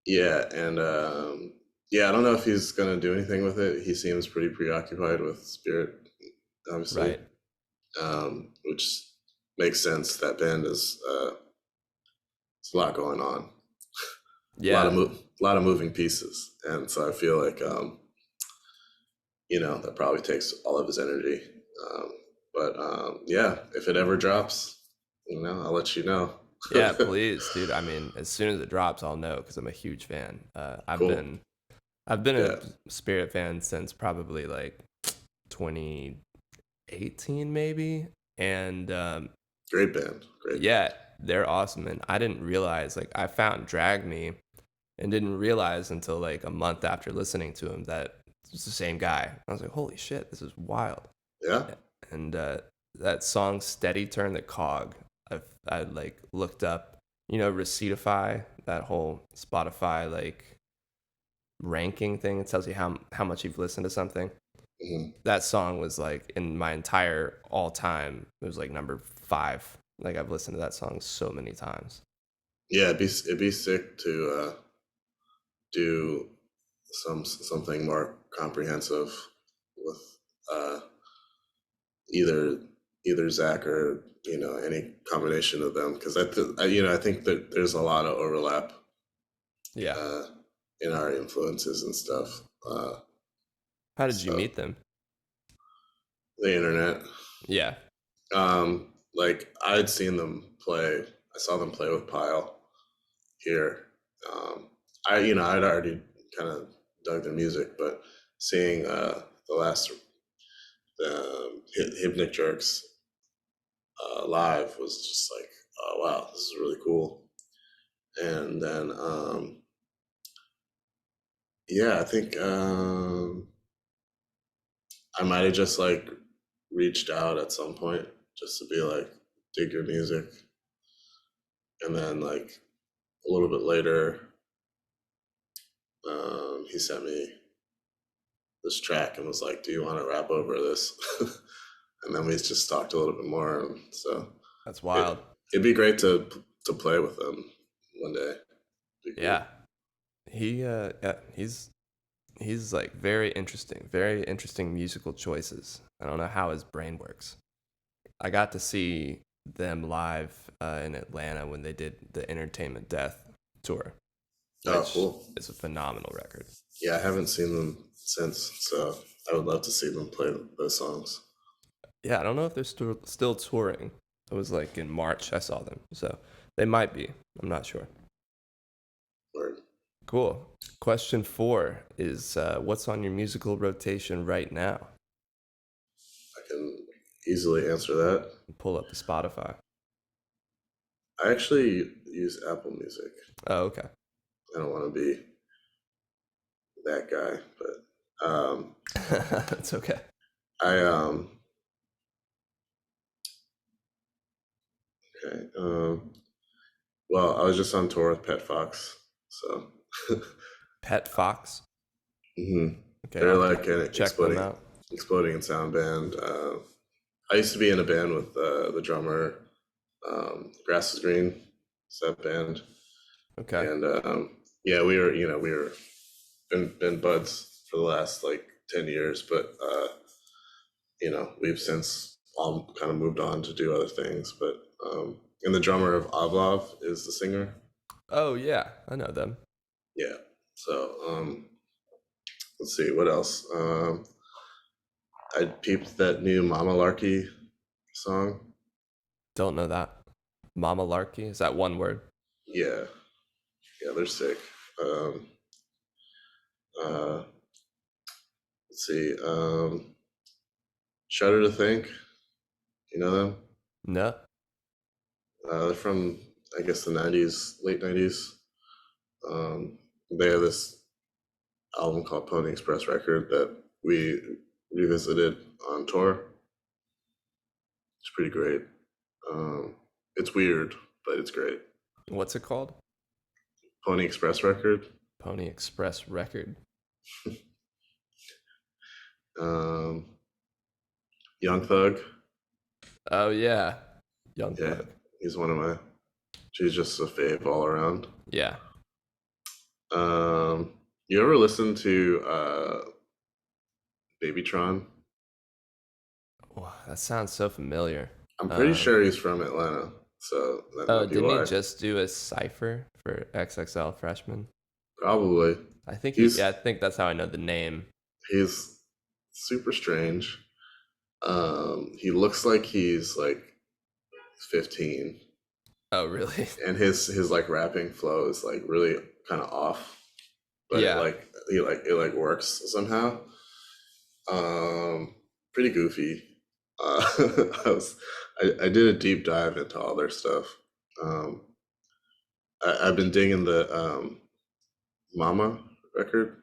Yeah, and yeah, I don't know if he's gonna do anything with it. He seems pretty preoccupied with Spirit, obviously, Right. which makes sense. That band is it's a lot going on, Yeah. a lot of moving pieces, and so I feel like that probably takes all of his energy. Um, but yeah, if it ever drops, I'll let you know. Yeah, please, dude. I mean, as soon as it drops, I'll know because I'm a huge fan. Cool. I've been Yeah, a Spirit fan since probably like 2018, maybe. And great band, great band. yeah, they're awesome. And I didn't realize, like, I found Drag Me and didn't realize until like a month after listening to him that it's the same guy. I was like, holy shit, this is wild. Yeah. And that song "Steady Turn the Cog," I like looked up, Receiptify, that whole Spotify like ranking thing. It tells you how much you've listened to something. Mhm. That song was like in my entire all time. It was like number 5. Like I've listened to that song so many times. Yeah, it'd be sick to do something more comprehensive with uh, either Zach or any combination of them, because I think that there's a lot of overlap Yeah. uh, in our influences and stuff. How did you So meet them? the internet, Yeah. like I'd seen them play. I saw them play with Pyle here. I'd already kind of dug their music, but seeing the last Hypnic Jerks live was just like, oh wow, this is really cool. And then yeah, I think I might have just like reached out at some point just to be like, dig your music, and then like a little bit later, he sent me this track and was like, "Do you want to rap over this?" And then we just talked a little bit more. And so That's it wild. it'd be great to play with them one day. Be Yeah. cool. Yeah, he's like very interesting musical choices. I don't know how his brain works. I got to see them live in Atlanta when they did the Entertainment Death tour, Oh, which cool. is a phenomenal record. Yeah, I haven't seen them since, so I would love to see them play those songs. Yeah, I don't know if they're still touring. It was like in March I saw them, so they might be. I'm not sure. Word. Cool. Question 4 is what's on your musical rotation right now? I can easily answer that. Pull up the Spotify. I actually use Apple Music. Oh, okay. I don't want to be that guy, but That's okay. I okay. Well, I was just on tour with Pet Fox, so Pet Fox. hmm Okay, they're I'll have like to an check them out. exploding in sound band. I used to be in a band with the drummer. Grass is Green, it's that band, Okay. and yeah, we were been buds for the last like 10 years, but we've since all kind of moved on to do other things. But And the drummer of Avlov is the singer. Oh yeah, I know them. Yeah. So let's see what else. I peeped that new Mama Larky song. Don't know that. Mama Larky, is that one word? Yeah, yeah, they're sick. Um, uh, let's see. Shudder to Think. You know them? No. They're from, I guess, the '90s, late '90s. They have this album called Pony Express Record that we revisited on tour. It's pretty great. It's weird, but it's great. What's it called? Pony Express Record. Pony Express Record. Um, Young Thug. Oh yeah, Young Yeah, Thug. he's one of my. She's just a fave all around. Yeah. You ever listen to Babytron? Wow, that sounds so familiar. I'm pretty Um, sure he's from Atlanta, so that oh, might be didn't he why. just do a cipher for XXL Freshman? Probably. I think he. He's Yeah, I think that's how I know the name. he's super strange. He looks like he's like 15, Oh really? and his like rapping flow is like really kind of off, but Yeah. it like works somehow. Um, Pretty goofy. Uh, I did a deep dive into all their stuff. Um, I've been digging the Mama record.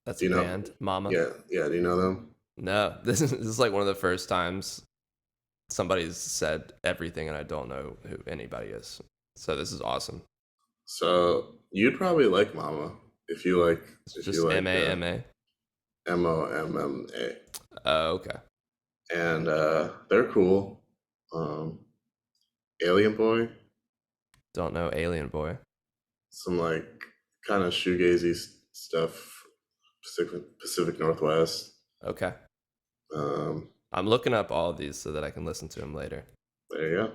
That's Do a you know? band, Mama. Yeah, yeah. Do you know them? No, this is like one of the first times somebody's said everything and I don't know who anybody is. So this is awesome. So you'd probably like Mama It's if you just like MAMA. Momma, Oh, okay. and they're cool. Um, Alien Boy, Don't know Alien Boy. some like kind of shoegazy stuff, Pacific Northwest. Okay. Um, I'm looking up all of these so that I can listen to them later. there you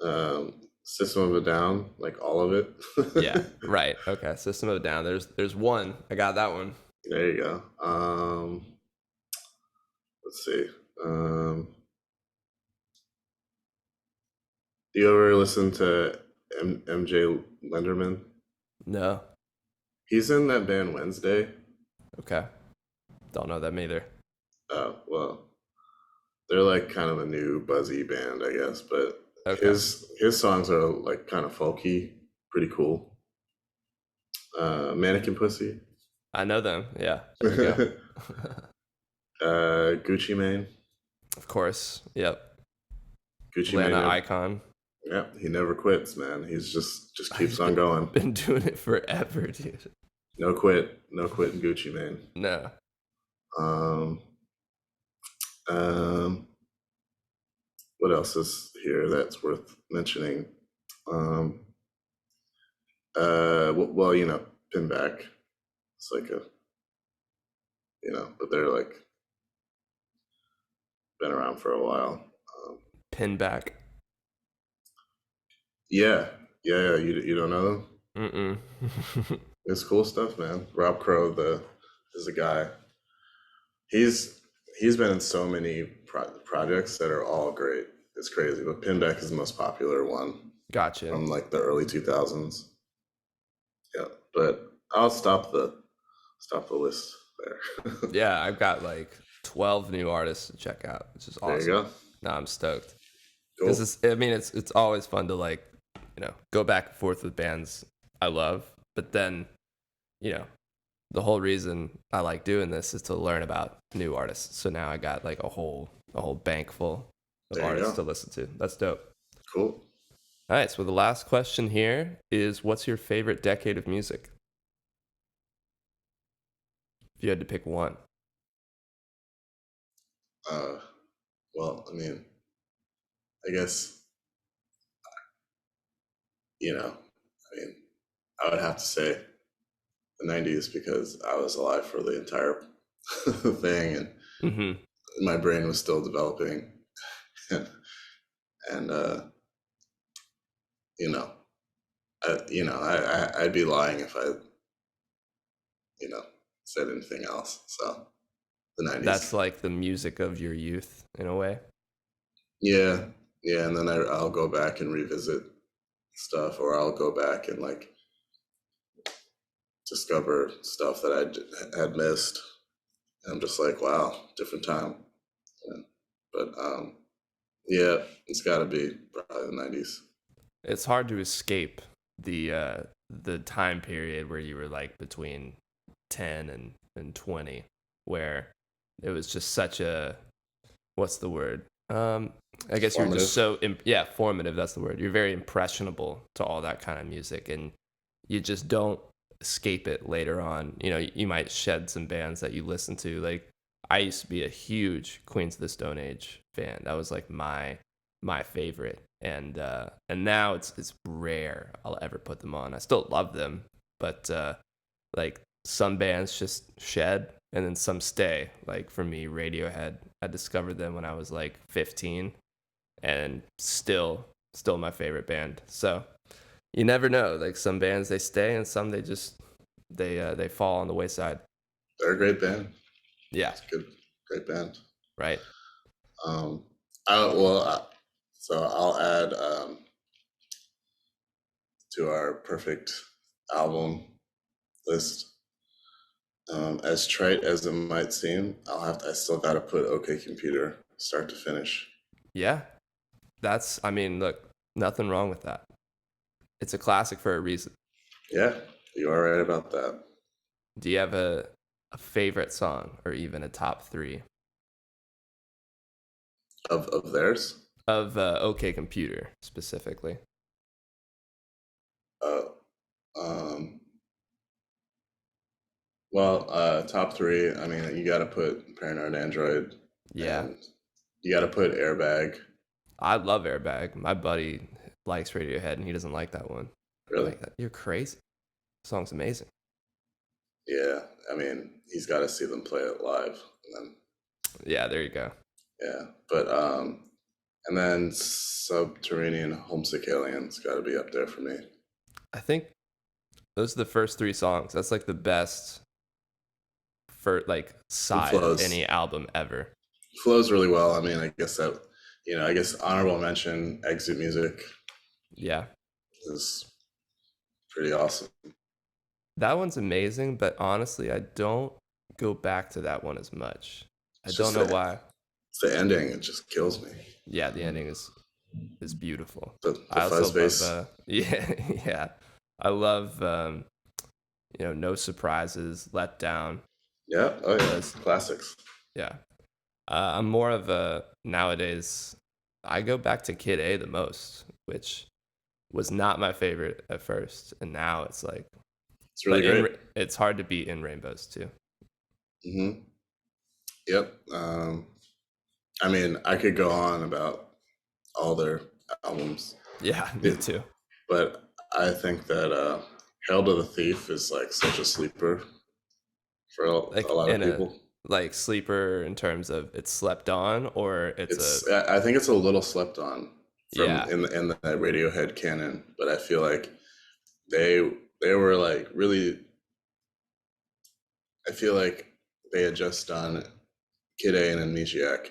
go. System of a Down, like all of it. Yeah, right. Okay. System of a Down. There's one. I got that one. There you go. Let's see. Um, do you ever listen to MJ Lenderman? No. He's in that band Wednesday. Okay. Don't know them either. Oh, well, they're like kind of a new buzzy band, I guess, but Okay. his songs are like kind of folky, pretty cool. Mannequin Pussy. I know them. Yeah. There we go. Gucci Mane. Of course. Yep. Gucci Atlanta Mane. icon. Yeah, he never quits, man. He's just He's keeps on going. been doing it forever, dude. No quit, no quitting Gucci Mane. No. Um, um, what else is here that's worth mentioning? Um, well, Pinback. It's like a, but they're like been around for a while. Pinback. Yeah, yeah, yeah. You don't know them? Mm-mm. It's cool stuff, man. Rob Crow, is a guy. He's he's been in so many projects that are all great. It's crazy, but Pinback is the most popular one Gotcha. from like the early 2000s. Yeah, but I'll stop the list there. Yeah, I've got like 12 new artists to check out, which is There you awesome. go. No, I'm stoked. Cool. Because it's always fun to like, go back and forth with bands I love, but then, you know, the whole reason I like doing this is to learn about new artists. So now I got like a whole bank full of There you artists go. to listen to. That's dope. Cool. All right, so the last question here is what's your favorite decade of music? If you had to pick one. Uh, well, I mean, I guess I mean, I would have to say the '90s because I was alive for the entire thing, and Mm-hmm. my brain was still developing, and you know, I'd be lying if I, you know, said anything else. So the That's '90s. like the music of your youth in a way. Yeah, yeah, and then I'll go back and revisit stuff, or I'll go back and like discover stuff that had missed. And I'm just like, wow, different time. Yeah. But yeah, it's got to be probably the '90s. It's hard to escape the time period where you were like between 10 and 20, where it was just such a, what's the word? I guess you're just Formative. so yeah, formative. That's the word. You're very impressionable to all that kind of music, and you just don't escape it later on. You know, you might shed some bands that you listen to. Like I used to be a huge Queens of the Stone Age fan. That was like my favorite, and now it's rare I'll ever put them on. I still love them, but like some bands just shed and then some stay. Like for me, Radiohead, I discovered them when I was like 15, and still my favorite band. So you never know. Like some bands they stay, and some they just they fall on the wayside. They're a great band. Yeah, It's a good, great band. right. Um, well, so I'll add to our perfect album list. As trite as it might seem, I still got to put OK Computer start to finish. Yeah, that's. I mean, look, nothing wrong with that. It's a classic for a reason. Yeah, you are right about that. Do you have a favorite song or even a top three Of theirs. of OK Computer specifically? Uh, um, well, top three. I mean, you got to put Paranoid Android, Yeah, and you got to put Airbag. I love Airbag. My buddy likes Radiohead, and he doesn't like that one. I'm Really? like, you're crazy. The song's amazing. Yeah. I mean, he's got to see them play it live, and then Yeah, there you go. yeah. But and then Subterranean Homesick Alien's got to be up there for me. I think those are the first three songs. That's like the best for like It side of flows any album ever. flows really well. I mean, I guess that I guess honorable mention Exit Music Yeah. is pretty awesome. That one's amazing, but honestly, I don't go back to that one as much. I It's don't just know why. it's the ending. It just kills me. Yeah, the ending is beautiful. The I fuzz also love bass. yeah, yeah. I love No Surprises, Let Down. Yeah. Oh yeah. Those Classics. yeah. I'm more of a nowadays I go back to Kid A the most, which was not my favorite at first, and now it's like It's really but great. it's hard to beat In Rainbows too. Hmm. Yep. I mean, I could go on about all their albums, Yeah, me it, too. but I think that Hail to the Thief is like such a sleeper for a Like lot of in a people. like sleeper in terms of it's slept on or it's a I think it's a little slept on from yeah. in the Radiohead canon, but I feel like they they were like really. I feel like they had just done Kid A and Amnesiac,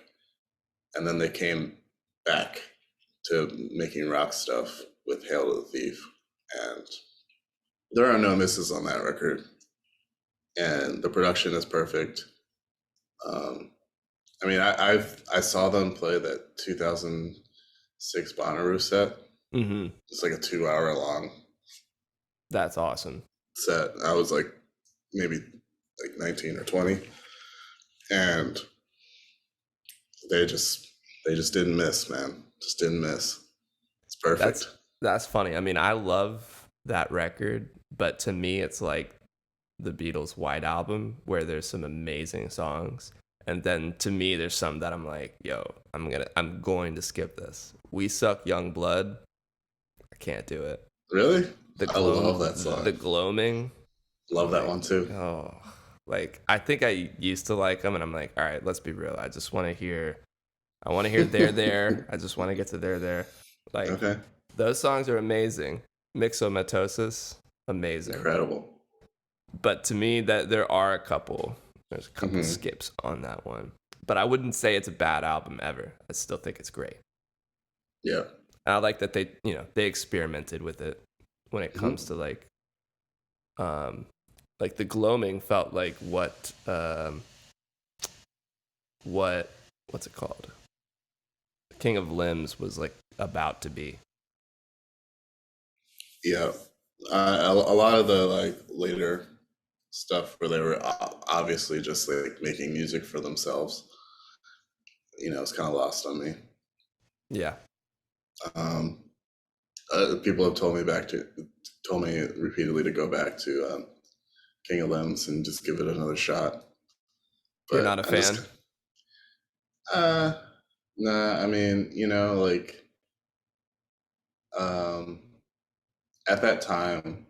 and then they came back to making rock stuff with Hail to the Thief, and there are no misses on that record, and the production is perfect. Um, I mean, I saw them play that 2006 Bonnaroo set. Mhm. It's like a 2 hour long That's awesome. set. I was like maybe like 19 or 20, and they just they just didn't miss, man. Just didn't miss. It's That's perfect. that's funny. I mean, I love that record, but to me it's like the Beatles' White Album where there's some amazing songs. And then to me there's some that I'm like, yo, I'm going to skip this. We Suck Young Blood. I can't do it. Really? The I love gloam that the song. gloaming. Love I'm that like, one too. oh, like I think I used to like them, and I'm like, all right, let's be real. I want to hear there. I just want to get to there. Like Okay. Those songs are amazing. Mixomatosis, amazing. Incredible. But to me, there's a couple skips on that one. But I wouldn't say it's a bad album ever. I still think it's great. Yeah. And I like that they experimented with it when it comes to like the gloaming felt like what's it called? King of Limbs was like about to be. Yeah. A lot of the like later stuff where they were obviously just like making music for themselves, it's kind of lost on me. Yeah. People have told me repeatedly to go back to King of Limbs and just give it another shot. But you're not a fan? Nah, I mean, like at that time,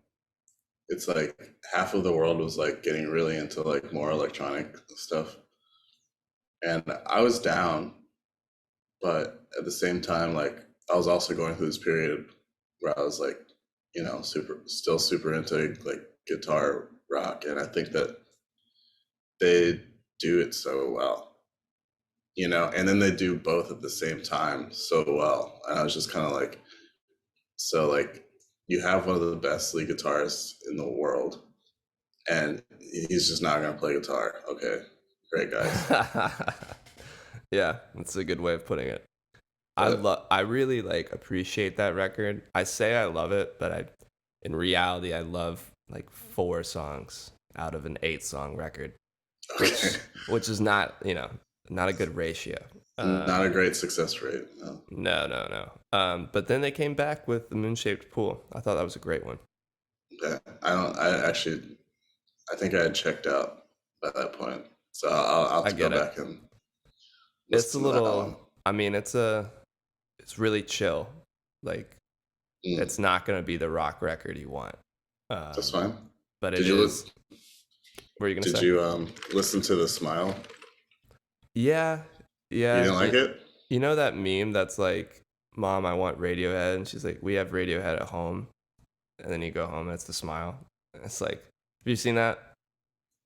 it's like half of the world was like getting really into like more electronic stuff. And I was down, but at the same time, like I was also going through this period where I was like, still super into like guitar rock. And I think that they do it so well, and then they do both at the same time so well. And I was just kind of like, so like you have one of the best lead guitarists in the world and he's just not going to play guitar. Okay, great, guys. Yeah, that's a good way of putting it. I really like appreciate that record. I say I love it, but in reality I love like 4 songs out of an 8-song record, which is not a good ratio. Not a great success rate. No. But then they came back with the Moon-Shaped Pool. I thought that was a great one. Yeah, I think I had checked out by that point, so I'll have to go back and listen to that one. I mean, it's really chill. Like, it's not going to be the rock record you want. That's fine. But what were you going to say? Did you listen to The Smile? Yeah. You didn't like it? You know that meme that's like, Mom, I want Radiohead, and she's like, we have Radiohead at home, and then you go home and it's The Smile. And it's like, have you seen that?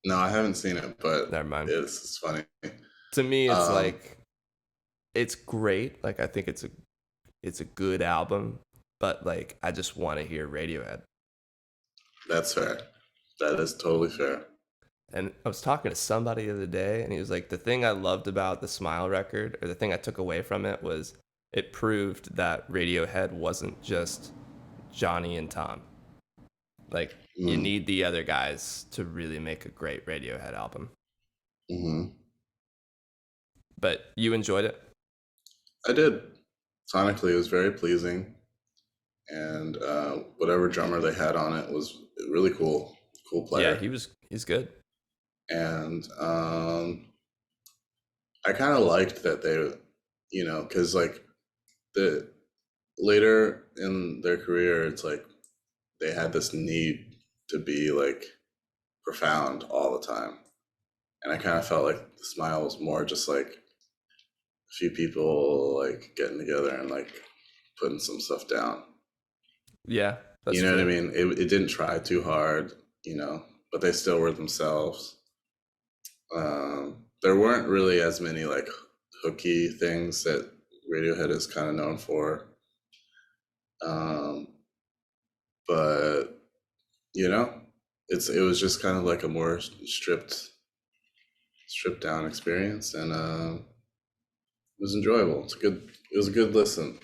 No, I haven't seen it, but never mind. It's funny. To me, it's like, it's great. Like, I think it's a good album, but like, I just want to hear Radiohead. That's fair. That is totally fair. And I was talking to somebody the other day, and he was like, the thing I loved about the Smile record, or the thing I took away from it, was it proved that Radiohead wasn't just Johnny and Tom. Like, you need the other guys to really make a great Radiohead album. Mm-hmm. But you enjoyed it? I did. Sonically, it was very pleasing. And whatever drummer they had on it was really cool. Cool player. Yeah, he's good. And I kind of liked that they, because like the later in their career, it's like they had this need to be like profound all the time. And I kind of felt like The Smile was more just like a few people like getting together and like putting some stuff down. Yeah. That's true. What I mean? It didn't try too hard, but they still were themselves. There weren't really as many like hooky things that Radiohead is kind of known for. But it was just kind of like a more stripped down experience, and it was enjoyable. It was a good listen.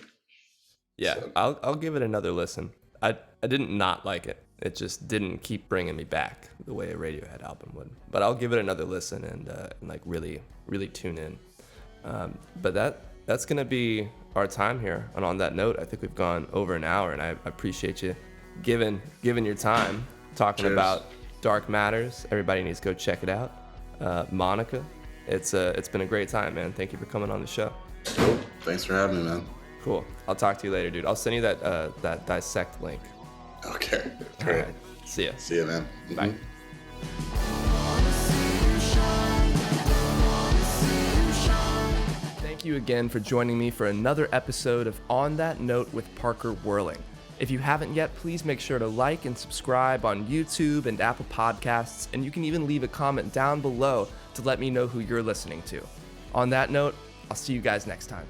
Yeah, so. I'll give it another listen. I didn't not like it. It just didn't keep bringing me back the way a Radiohead album would. But I'll give it another listen and like really, really tune in. But that's gonna be our time here. And on that note, I think we've gone over an hour, and I appreciate you giving your time talking Cheers. About Dark Matters. Everybody needs to go check it out. Maneka, it's been a great time, man. Thank you for coming on the show. Cool. Thanks for having me, man. Cool. I'll talk to you later, dude. I'll send you that dissect link. Okay. Great. All right. See ya. See ya, man. Bye. Mm-hmm. Thank thank you again for joining me for another episode of On That Note with Parker Whirling. If you haven't yet, please make sure to like and subscribe on YouTube and Apple Podcasts, and you can even leave a comment down below to let me know who you're listening to. On that note, I'll see you guys next time.